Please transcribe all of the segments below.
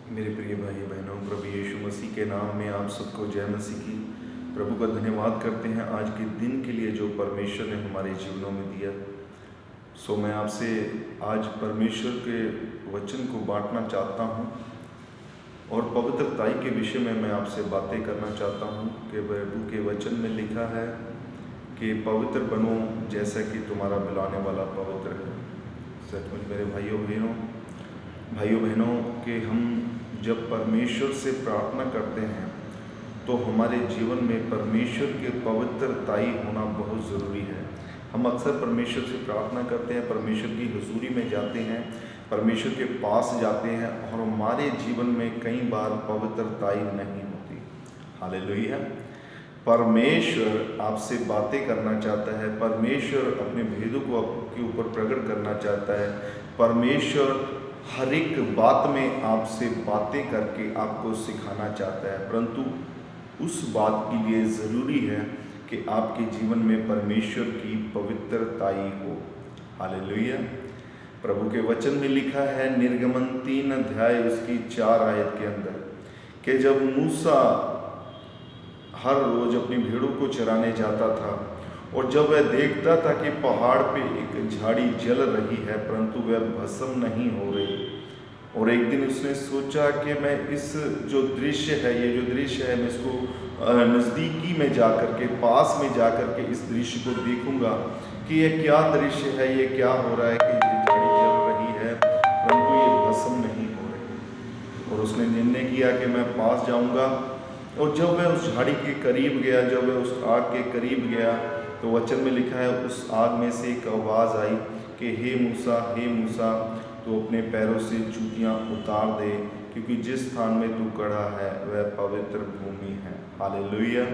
मेरे प्रिय भाई बहनों, प्रभु यीशु मसीह के नाम में आप सबको जय मसीह की। प्रभु का धन्यवाद करते हैं आज के दिन के लिए जो परमेश्वर ने हमारे जीवनों में दिया। मैं आपसे आज परमेश्वर के वचन को बांटना चाहता हूं और पवित्रताई के विषय में मैं आपसे बातें करना चाहता हूं कि प्रभु के वचन में लिखा है कि पवित्र बनो जैसा कि तुम्हारा बुलाने वाला पवित्र है। सचमुच मेरे भाइयों बहनों कि हम जब परमेश्वर से प्रार्थना करते हैं तो हमारे जीवन में परमेश्वर के पवित्रताई होना बहुत ज़रूरी है। हम अक्सर परमेश्वर से प्रार्थना करते हैं, परमेश्वर की हुजूरी में जाते हैं, परमेश्वर के पास जाते हैं और हमारे जीवन में कई बार पवित्रताई नहीं होती। हालेलुया। परमेश्वर आपसे बातें करना चाहता है, परमेश्वर अपने भेदों को आपके ऊपर प्रकट करना चाहता है। परमेश्वर हर एक बात में आपसे बातें करके आपको सिखाना चाहता है, परंतु उस बात के लिए ज़रूरी है कि आपके जीवन में परमेश्वर की पवित्रताई हो। हालेलुया। प्रभु के वचन में लिखा है निर्गमन 3 अध्याय उसकी 4 आयत के अंदर कि जब मूसा हर रोज अपनी भेड़ों को चराने जाता था और जब वह देखता था कि पहाड़ पे एक झाड़ी जल रही है परंतु वह भस्म नहीं हो रही, और एक दिन उसने सोचा कि मैं इस जो दृश्य है, ये जो दृश्य है, मैं इसको नज़दीकी में जाकर के, पास में जाकर के इस दृश्य को देखूंगा कि ये क्या दृश्य है, ये क्या हो रहा है कि ये झाड़ी जल रही है परंतु ये भस्म नहीं हो रही। और उसने निर्णय किया कि मैं पास जाऊंगा। और जब वह उस झाड़ी के करीब गया, जब वह उस आग के करीब गया, तो वचन में लिखा है उस आग में से एक आवाज़ आई कि हे मूसा तो अपने पैरों से जूतियाँ उतार दे, क्योंकि जिस स्थान में तू खड़ा है वह पवित्र भूमि है। हालेलुया।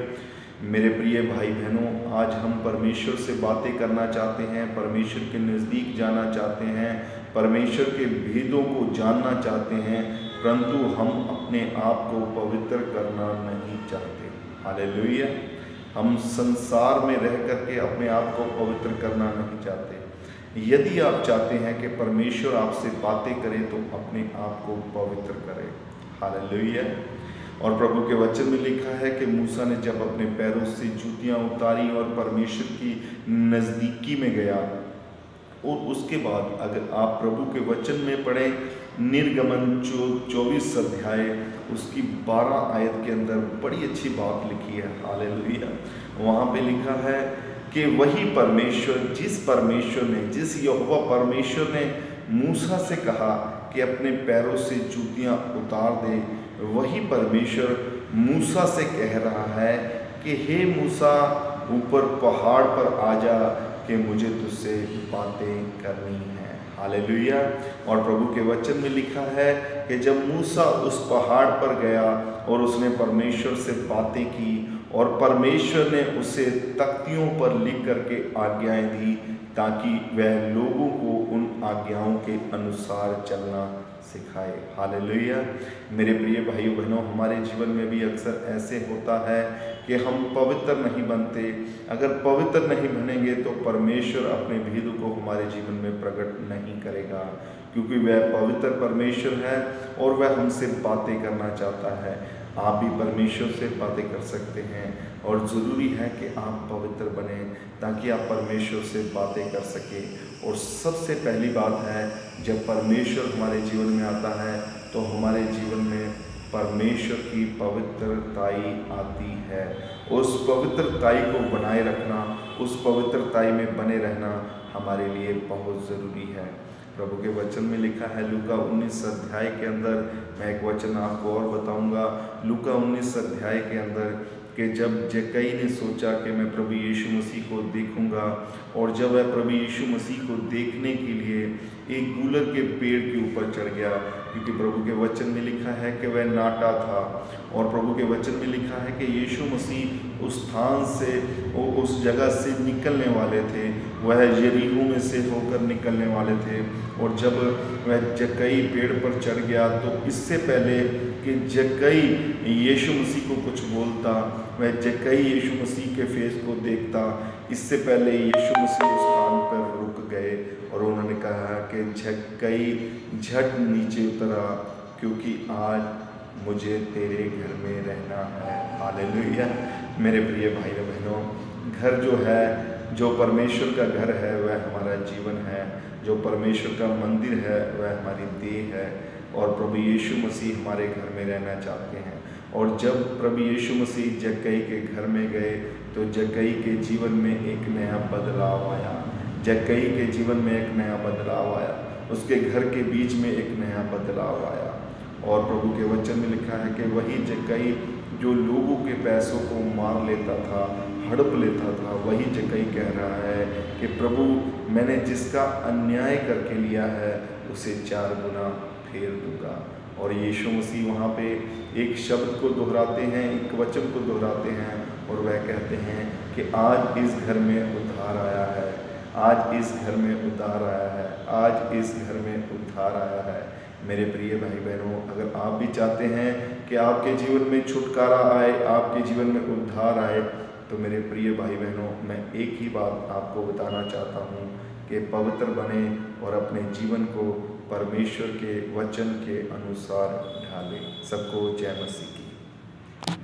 मेरे प्रिय भाई बहनों, आज हम परमेश्वर से बातें करना चाहते हैं, परमेश्वर के नज़दीक जाना चाहते हैं, परमेश्वर के भेदों को जानना चाहते हैं, परंतु हम अपने आप को पवित्र करना नहीं चाहते। हालेलुया। हम संसार में रह करके अपने आप को पवित्र करना नहीं चाहते। यदि आप चाहते हैं कि परमेश्वर आपसे बातें करे तो अपने आप को पवित्र करें। हालेलुया। और प्रभु के वचन में लिखा है कि मूसा ने जब अपने पैरों से जूतियां उतारी और परमेश्वर की नज़दीकी में गया, और उसके बाद अगर आप प्रभु के वचन में पढ़ें निर्गमन 24 अध्याय उसकी 12 आयत के अंदर बड़ी अच्छी बात लिखी है। हालेलुया। वहाँ पे लिखा है कि वही परमेश्वर, जिस यहोवा परमेश्वर ने मूसा से कहा कि अपने पैरों से जूतियां उतार दे, वही परमेश्वर मूसा से कह रहा है कि हे मूसा ऊपर पहाड़ पर आ जा कि मुझे तुझसे बातें करनी है। हालेलुया। और प्रभु के वचन में लिखा है कि जब मूसा उस पहाड़ पर गया और उसने परमेश्वर से बातें की और परमेश्वर ने उसे तख्तियों पर लिख करके आज्ञाएं दी ताकि वह लोगों को उन आज्ञाओं के अनुसार चलना सिखाए। हालेलुया। मेरे प्रिय भाइयों बहनों, हमारे जीवन में भी अक्सर ऐसे होता है कि हम पवित्र नहीं बनते। अगर पवित्र नहीं बनेंगे तो परमेश्वर अपने भेदों को हमारे जीवन में प्रकट नहीं करेगा, क्योंकि वह पवित्र परमेश्वर है और वह हमसे बातें करना चाहता है। आप भी परमेश्वर से बातें कर सकते हैं और ज़रूरी है कि आप पवित्र बने ताकि आप परमेश्वर से बातें कर सकें। और सबसे पहली बात है, जब परमेश्वर हमारे जीवन में आता है तो हमारे जीवन में परमेश्वर की पवित्रताई आती है। उस पवित्रताई को बनाए रखना, उस पवित्रताई में बने रहना हमारे लिए बहुत ज़रूरी है। प्रभु के वचन में लिखा है लूका 19 अध्याय के अंदर, मैं एक वचन आपको और बताऊंगा। लूका 19 अध्याय के अंदर कि जब जक्कई ने सोचा कि मैं प्रभु यीशु मसीह को देखूंगा, और जब वह प्रभु यीशु मसीह को देखने के लिए एक गूलर के पेड़ के ऊपर चढ़ गया, क्योंकि प्रभु के वचन में लिखा है कि वह नाटा था। और प्रभु के वचन में लिखा है कि यीशु मसीह उस स्थान से, उस जगह से निकलने वाले थे, वह यरीहो में से होकर निकलने वाले थे। और जब वह जक्कई पेड़ पर चढ़ गया तो इससे पहले कि जक्कई यीशु मसीह को कुछ बोलता, वह जक्कई यीशु मसीह के फेस को देखता, इससे पहले यीशु मसीह उस स्थान पर रुक गए और उन्होंने कहा कि जक्कई झट नीचे उतरा, क्योंकि आज मुझे तेरे घर में रहना है। हालेलुया। मेरे प्रिय भाई और बहनों, घर जो है, जो परमेश्वर का घर है, वह हमारा जीवन है। जो परमेश्वर का मंदिर है वह हमारी देह है। और प्रभु यीशु मसीह हमारे घर में रहना चाहते हैं। और जब प्रभु यीशु मसीह जक्कई के घर में गए तो जक्कई के जीवन में एक नया बदलाव आया। जक्कई के जीवन में एक नया बदलाव आया। उसके घर के बीच में एक नया बदलाव आया। और प्रभु के वचन में लिखा है कि वही जक्कई जो लोगों के पैसों को मार लेता था, हड़प लेता था, वही जक्कई कह रहा है कि प्रभु, मैंने जिसका अन्याय करके लिया है उसे 4 गुना फेर दूंगा। और यीशु मसीह वहाँ पे एक शब्द को दोहराते हैं, एक वचन को दोहराते हैं और वह कहते हैं कि आज इस घर में उद्धार आया है। आज इस घर में उद्धार आया है। आज इस घर में उद्धार आया है। मेरे प्रिय भाई बहनों, अगर आप भी चाहते हैं कि आपके जीवन में छुटकारा आए, आपके जीवन में उद्धार आए, तो मेरे प्रिय भाई बहनों, मैं एक ही बात आपको बताना चाहता हूँ कि पवित्र बने और अपने जीवन को परमेश्वर के वचन के अनुसार ढालें। सबको जय मसीह की।